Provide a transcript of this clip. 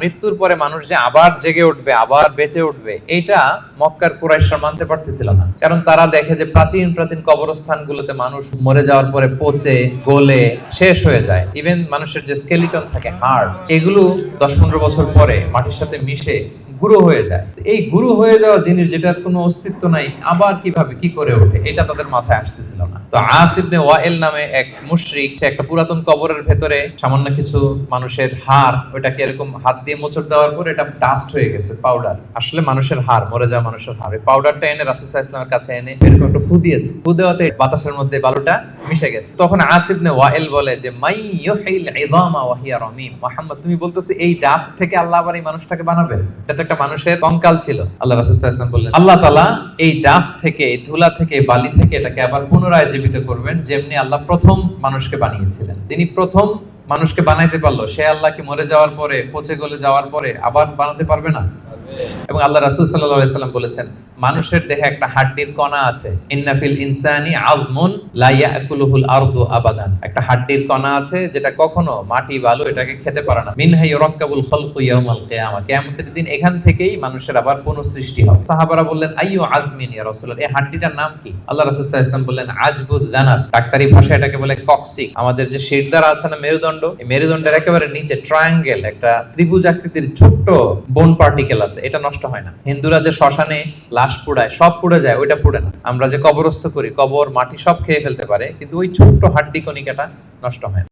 মৃত্যুর পরে মানুষ যে আবার জেগে উঠবে, আবার বেঁচে উঠবে, এটা মক্কার কুরাইশরা মানতে পারতেছিল না। কারণ তারা দেখে যে প্রাচীন প্রাচীন কবরস্থানগুলোতে মানুষ মরে যাওয়ার পরে পচে গলে শেষ হয়ে যায়। ইভেন মানুষের যে স্কেলিটন থাকে, হাড়, এগুলো 10-15 বছর পরে মাটির সাথে মিশে গুঁড়ো হয়ে যায়। এই গুঁড়ো হয়ে যাওয়া জিনিস যেটার কোনো অস্তিত্ব নাই, আবার কিভাবে কি করে ওঠে, এটা তাদের মাথায় আসতেছিল না। তো আস ইবনে ওয়াইল নামে এক মুশরিক, সে একটা পুরাতন কবরের ভেতরে সামান্য কিছু মানুষের হাড়, ওইটাকে এরকম হাত দিয়ে মোচড় দেওয়ার পর এটা ডাস্ট হয়ে গেছে, পাউডার, আসলে মানুষের হাড়, মরে যাওয়া মানুষের হাড়। এই পাউডারটা এনে রাসূল সাল্লাল্লাহু আলাইহি ওয়াসাল্লামের কাছে এনে এরকম একটা ফু দিয়েছে। ফু দেওয়াতে বাতাসের মধ্যে বালুটা মিশে গেছে। তখন আস ইবনে ওয়াইল বলে যে মাই ইউহিল ইযামা ওয়া হিয়া রামীম, মুহাম্মদ তুমি বলতেছো এই ডাস্ট থেকে আল্লাহ আবার এই মানুষটাকে বানাবে? এটা তো একটা মানুষের কঙ্কাল ছিল। আল্লাহ রাসূল সাল্লাল্লাহু আলাইহি ওয়াসাল্লাম বললেন আল্লাহ তাআলা এই ডাস্ট থেকে, এই ধুলা থেকে, বালি থেকে এটাকে আবার পুনরায় জীবিত করবেন, যেমনি আল্লাহ প্রথম মানুষকে বানিয়েছিলেন। যিনি প্রথম মানুষকে বানাইতে পারলো, সে আল্লাহ কি মরে যাওয়ার পরে, পচে গলে যাওয়ার পরে আবার বানাতে পারবে না? এবং আল্লাহ রাসূল সাল্লাল্লাহু আলাইহি ওয়াসাল্লাম বলেছেন মানুষের দেহে একটা হাড্ডির কণা আছে, ইন্না ফিল ইনসানি আযমুন লা ইয়াকুলুহুল আরদু আবাদান, একটা হাড্ডির কণা আছে যেটা কখনো মাটি বালু এটাকে খেতে পারে না। মিনহা ইউরাক্কাবুল খালকু ইয়াউমাল কিয়ামা, কিয়ামতের দিন এখান থেকেই মানুষের আবার পুনঃসৃষ্টি হবে। সাহাবারা বললেন আইয়ু আযমিন ইয়া রাসূলুল্লাহ, এই হাড্ডিটার নাম কি? আল্লাহ রাসূল সাল্লাল্লাহু আলাইহি ওয়াসাল্লাম বললেন আজবুদ জানাব, ডাক্তারি ভাষায় এটাকে বলে কক্সিক। আমাদের যে শিরদাঁড়া আছে না, মেরুদণ্ড, এই মেরুদণ্ডের একেবারে নিচে ট্রায়াঙ্গেল একটা ত্রিভুজ আকৃতির ছোট্ট বোন পার্টিকেল আছে, এটা নষ্ট হয় না। হিন্দুরা যে শ্মশানে লাশ পোড়ায়, সব পুড়ে যায়, ওইটা পুড়ে না। আমরা যে কবরস্থ করি, কবর মাটি সব খেয়ে ফেলতে পারে, কিন্তু ওই ছোট্ট হাড্ডি কণিকাটা নষ্ট হয় না।